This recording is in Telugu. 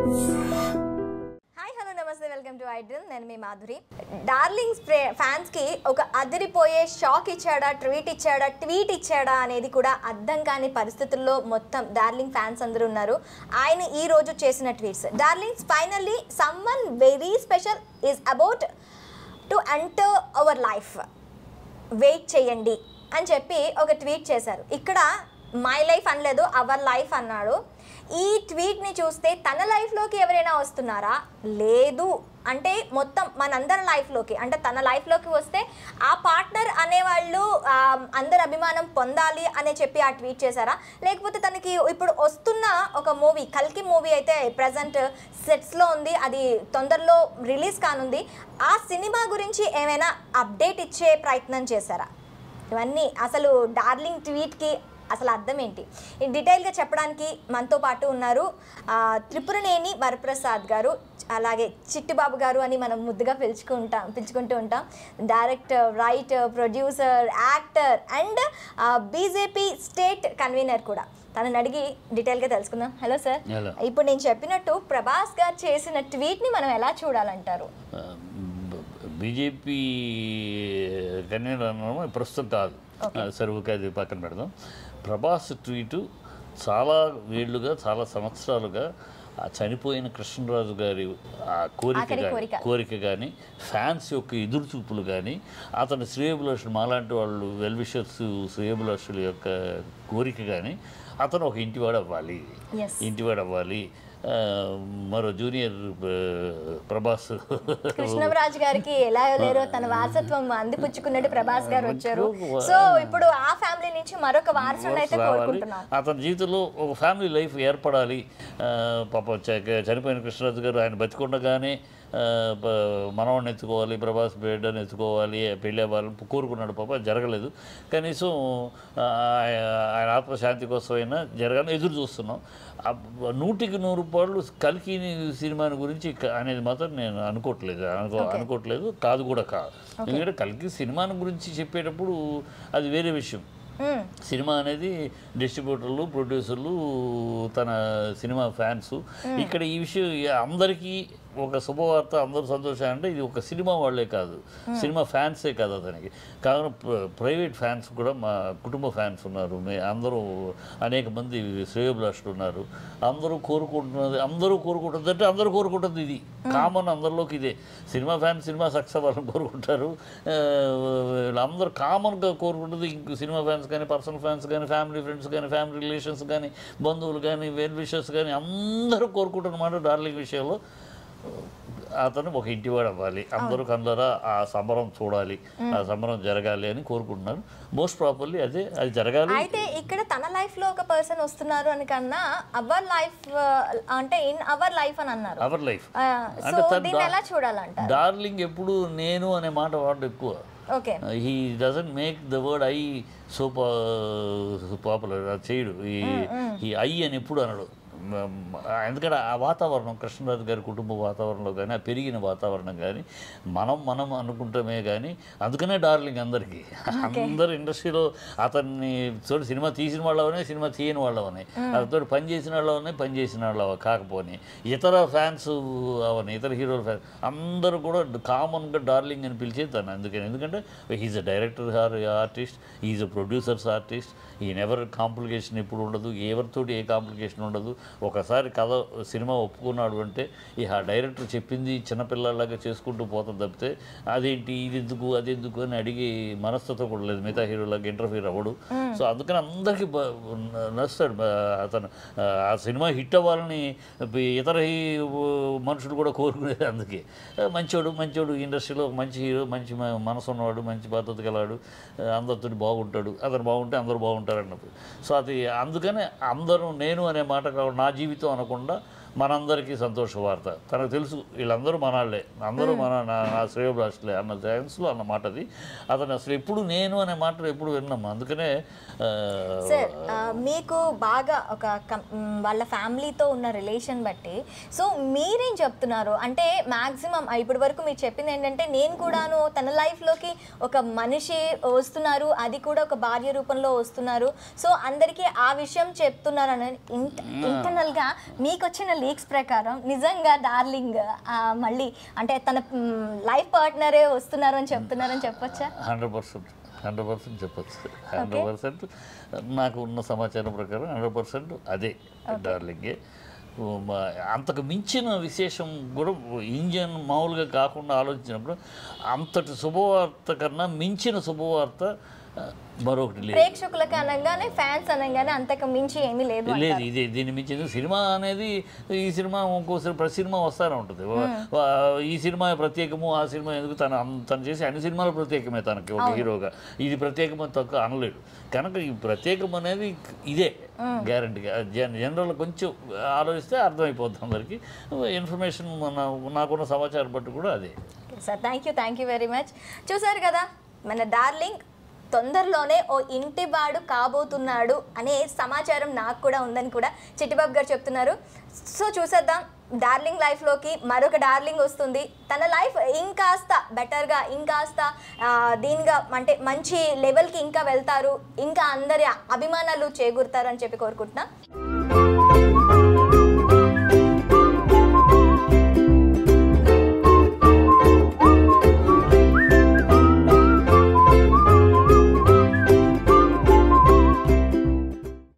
హాయ్ హలో నమస్తే వెల్కమ్ టు ఐడ్రీమ్. నేను మీ మాధురి. డార్లింగ్స్ ఫ్యాన్స్కి ఒక అదిరిపోయే షాక్ ఇచ్చాడా, ట్వీట్ ఇచ్చాడా అనేది కూడా అర్థం కాని పరిస్థితుల్లో మొత్తం డార్లింగ్ ఫ్యాన్స్ అందరూ ఉన్నారు. ఆయన ఈ రోజు చేసిన tweets, darlings finally someone very special is about to enter our life, wait చేయండి అని చెప్పి ఒక ట్వీట్ చేశారు. ఇక్కడ మై లైఫ్ అనలేదు, అవర్ లైఫ్ అన్నాడు. ఈ ట్వీట్ని చూస్తే తన లైఫ్లోకి ఎవరైనా వస్తున్నారా, లేదు అంటే మొత్తం మనందరి లైఫ్లోకి, అంటే తన లైఫ్లోకి వస్తే ఆ పార్ట్నర్ అనేవాళ్ళు అందరి అభిమానం పొందాలి అని చెప్పి ఆ ట్వీట్ చేశారా, లేకపోతే తనకి ఇప్పుడు వస్తున్న ఒక మూవీ కల్కి మూవీ అయితే ప్రజెంట్ సెట్స్లో ఉంది, అది తొందరలో రిలీజ్ కానుంది, ఆ సినిమా గురించి ఏమైనా అప్డేట్ ఇచ్చే ప్రయత్నం చేశారా? ఇవన్నీ అసలు డార్లింగ్ ట్వీట్కి అసలు అర్థం ఏంటి, డీటెయిల్గా చెప్పడానికి మనతో పాటు ఉన్నారు త్రిపురనేని వరప్రసాద్ గారు, అలాగే చిట్టిబాబు గారు అని మనం ముద్దుగా పిలుచుకుంటూ ఉంటాం. Director, writer, producer, actor and BJP state convener కూడా. తనని అడిగి డీటెయిల్గా తెలుసుకుందాం. Hello sir. ఇప్పుడు నేను చెప్పినట్టు ప్రభాస్ గారు చేసిన ట్వీట్ని మనం ఎలా చూడాలంటారు? బీజేపీ కన్వీనర్ అనడం ప్రస్తుతం కాదు, సరువుకి అది పక్కన పెడదాం. ప్రభాస్ ట్వీటు చాలా వేళ్లుగా, చాలా సంవత్సరాలుగా చనిపోయిన కృష్ణరాజు గారి ఆ కోరిక కానీ, ఫ్యాన్స్ యొక్క ఎదురుచూపులు కానీ, అతని శ్రేయోభిలాషులు మాలాంటి వాళ్ళు వెల్విషర్స్ శ్రేయోభిలాషుల యొక్క కోరిక కానీ, అతను ఒక ఇంటివాడు అవ్వాలి, మరో జూనియర్ ప్రభాస్ కృష్ణరాజు గారికి ఎలా లేరో తన వారసత్వం అందిపుచ్చుకున్నట్టు ప్రభాస్ గారు వచ్చారు. సో ఇప్పుడు ఆ ఫ్యామిలీ నుంచి మరొక వారసుని అయితే కోరుకుంటున్నాం. అతని జీవితంలో ఒక ఫ్యామిలీ లైఫ్ ఏర్పడాలి. పాప చనిపోయిన కృష్ణరాజు గారు ఆయన బతికుండగానే మనవాడిని ఎత్తుకోవాలి, ప్రభాస్ బిడ్డని ఎత్తుకోవాలి, పెళ్ళి అవ్వాలని కోరుకున్నాడు. పాప జరగలేదు. కనీసం ఆయన ఆత్మశాంతి కోసమైనా జరగాలని ఎదురు చూస్తున్నాం. 100కి 100 రూపాయలు కల్కి సినిమాని గురించి అనేది మాత్రం నేను అనుకోవట్లేదు, కాదు కూడా కాదు. ఎందుకంటే కల్కి సినిమాని గురించి చెప్పేటప్పుడు అది వేరే విషయం. సినిమా అనేది డిస్ట్రిబ్యూటర్లు, ప్రొడ్యూసర్లు, తన సినిమా ఫ్యాన్స్. ఇక్కడ ఈ విషయం అందరికీ ఒక శుభవార్త, అందరూ సంతోషం. అంటే ఇది ఒక సినిమా వాళ్ళే కాదు, సినిమా ఫ్యాన్సే కాదు అతనికి, కారణం ప్రైవేట్ ఫ్యాన్స్ కూడా, మా కుటుంబ ఫ్యాన్స్ ఉన్నారు, అందరూ అనేక మంది శ్రేయోభిలాషులు ఉన్నారు. అందరూ కోరుకుంటుంది అంటే అందరూ కోరుకుంటుంది, ఇది కామన్ అందరిలోకి ఇదే. సినిమా ఫ్యాన్స్ సినిమా సక్సెస్ అవ్వాలని కోరుకుంటారు, అందరూ కామన్గా కోరుకుంటుంది. ఇంక సినిమా ఫ్యాన్స్ కానీ, పర్సనల్ ఫ్యాన్స్ కానీ, ఫ్యామిలీ ఫ్రెండ్స్ కానీ, ఫ్యామిలీ రిలేషన్స్ కానీ, బంధువులు కానీ, వెల్ విషర్స్ కానీ అందరూ కోరుకుంటున్నమాట డార్లింగ్ విషయంలో అతను ఒక ఇంటివాడు అవ్వాలి, అందరూ కళ్ళరా ఆ సంబరం చూడాలి, ఆ సంబరం జరగాలి అని కోరుకుంటున్నారు. మోస్ట్ ప్రాపర్లీ అది జరగాలి. అయితే ఇక్కడ తన లైఫ్ లో ఒక పర్సన్ వస్తున్నారు అని కన్నా అవర్ లైఫ్ అంటే ఇన్ అవర్ లైఫ్ అని అన్నారు. అవర్ లైఫ్ అంటే ఎలా చూడాలంట? డార్లింగ్ ఎప్పుడు నేను అనే మాట వాడు ఎక్కువ. He doesn't make the word I so popular, అది చేయడు. ఈ ఐ అని ఎప్పుడు అనడు. ఎందుకంటే ఆ వాతావరణం, కృష్ణరాజు గారి కుటుంబ వాతావరణంలో కానీ, ఆ పెరిగిన వాతావరణం కానీ మనం అనుకుంటామే కానీ, అందుకనే డార్లింగ్ అందరికీ. అందరు ఇండస్ట్రీలో అతన్ని తోటి సినిమా తీసిన వాళ్ళవనే, సినిమా తీయని వాళ్ళవనే, అతతో పనిచేసిన వాళ్ళవనే, పనిచేసిన వాళ్ళ కాకపోని, ఇతర ఫ్యాన్స్ అవని, ఇతర హీరోల ఫ్యాన్స్ అందరూ కూడా కామన్గా డార్లింగ్ అని పిలిచేది తను. ఎందుకంటే he's a director artist, he's a producers artist, ఈ నెవర్ కాంప్లికేషన్ ఎప్పుడు ఉండదు, ఎవరితోటి ఏ కాంప్లికేషన్ ఉండదు. ఒకసారి కథ సినిమా ఒప్పుకున్నాడు అంటే ఇక డైరెక్టర్ చెప్పింది చిన్నపిల్లలాగా చేసుకుంటూ పోతాం తప్పితే అదేంటి ఇది ఎందుకు అదెందుకు అని అడిగి మనస్తత్వం కూడా లేదు. మిగతా హీరోలాగా ఇంటర్ఫీర్ అవ్వడు. సో అందుకని అందరికీ నచ్చుతాడు అతను. ఆ సినిమా హిట్ అవ్వాలని ఇతర మనుషులు కూడా కోరుకునేది. అందుకే మంచోడు ఇండస్ట్రీలో మంచి హీరో, మంచి మనసు ఉన్నవాడు, మంచి పద్ధతి గలవాడు, అందరితో బాగుంటాడు, అతను బాగుంటే అందరూ బాగుంటారు అన్నప్పుడు. సో అది అందుకనే అందరూ నేను అనే మాట నా జీవితం అనకుండా మనందరికీ సంతోష వార్త. తనకు తెలుసు వీళ్ళందరూ మనాళ్ళే, అందరూ నా శ్రేయోభిలాషులే అన్న థ్యాంక్స్లో అన్న మాట అది. అతను అసలు ఎప్పుడు నేను అనే మాట ఎప్పుడు విన్నాము. అందుకనే సార్ మీకు బాగా ఒక వాళ్ళ ఫ్యామిలీతో ఉన్న రిలేషన్ బట్టి సో మీరేం చెప్తున్నారు అంటే మ్యాక్సిమం ఇప్పటి వరకు మీరు చెప్పింది ఏంటంటే నేను కూడాను తన లైఫ్లోకి ఒక మనిషి వస్తున్నారు, అది కూడా ఒక భార్య రూపంలో వస్తున్నారు, సో అందరికీ ఆ విషయం చెప్తున్నారు అని ఇంత ఇంటర్నల్గా మీకు వచ్చిన లీక్స్ ప్రకారం నిజంగా డార్లింగ్ మళ్ళీ అంటే తన లైఫ్ పార్ట్నరే వస్తున్నారు అని చెప్తున్నారని చెప్పొచ్చా? 100% చెప్పచ్చు. 100% నాకు ఉన్న సమాచారం ప్రకారం 100% అదే డార్లింగే. అంతకు మించిన విశేషం కూడా ఇంజన్ మామూలుగా కాకుండా ఆలోచించినప్పుడు అంతటి శుభవార్త కన్నా మించిన శుభవార్త మరొకటి లేదు. ప్రేక్షకులకు అనగానే ఫ్యాన్స్ అనగానే అంతకు మించి ఏమీ లేదు. ఇదే దీన్ని మించింది సినిమా అనేది. ఈ సినిమా ఇంకోసారి ప్రతి సినిమా వస్తూనే ఉంటుంది. ఈ సినిమా ప్రత్యేకము, ఆ సినిమా ఎందుకు తను చేసి అన్ని సినిమాలు ప్రత్యేకమే తనకి ఒక హీరోగా. ఇది ప్రత్యేకమని తక్కువ అనలేడు కనుక ఈ ప్రత్యేకం అనేది ఇదే గ్యారంటీగా. జనరల్ కొంచెం ఆలోచిస్తే అర్థమైపోతుంది అందరికీ. ఇన్ఫర్మేషన్ నాకున్న సమాచారం బట్టి కూడా అదే. Sir thank you very much. చూసారు కదా మన డార్లింగ్ తొందరలోనే ఓ ఇంటివాడు కాబోతున్నాడు అనే సమాచారం నాకు కూడా ఉందని కూడా చిట్టిబాబు గారు చెప్తున్నారు. సో చూసేద్దాం, డార్లింగ్ లైఫ్లోకి మరొక డార్లింగ్ వస్తుంది. తన లైఫ్ ఇంకాస్త బెటర్గా, ఇంకాస్త దీనిగా అంటే మంచి లెవెల్కి ఇంకా వెళ్తారు, ఇంకా అందరి అభిమానాలు చేకూరుతారు అని చెప్పి కోరుకుంటున్నా.